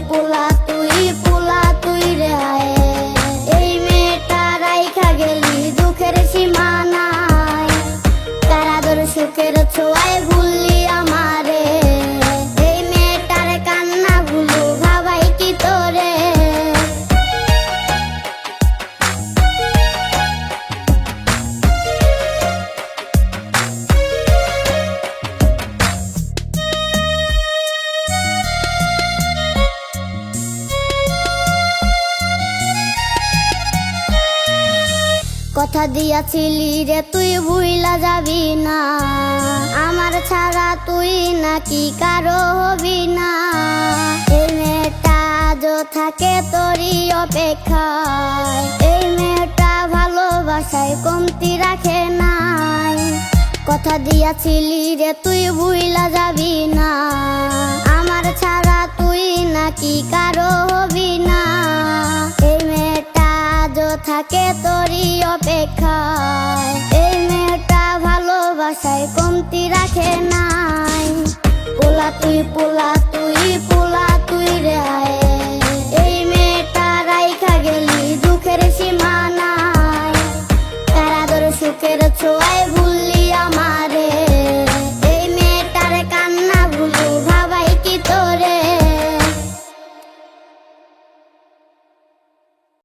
পোলা তুই রে হায়। এই মেয়েটা রাইখা গেলি দুঃখের সীমানায়, কার আদর সুখের ছোঁয়ায় ভুললি আমারে। এই মেয়েটার কান্না ভুলু ভাবাই কি তোরে। কথা দিয়াছিলি রে তুই ভুইলা যাবি না, আমার ছাড়া তুই নাকি কারো হবি না। এই মেয়েটা আজও থাকে তোরই অপেক্ষায়, এই মেয়েটা ভালোবাসায় কমতি রাখে নাই। কথা দিয়াছিলি রে তুই ভুইলা যাবি না, আমার ছাড়া তুই নাকি কারো হবি না। এই মেয়েটা আজও থাকে তোরই অপেক্ষায়, এই মেয়েটা ভালোবাসায় কমতি রাখে নাই। পোলা তুই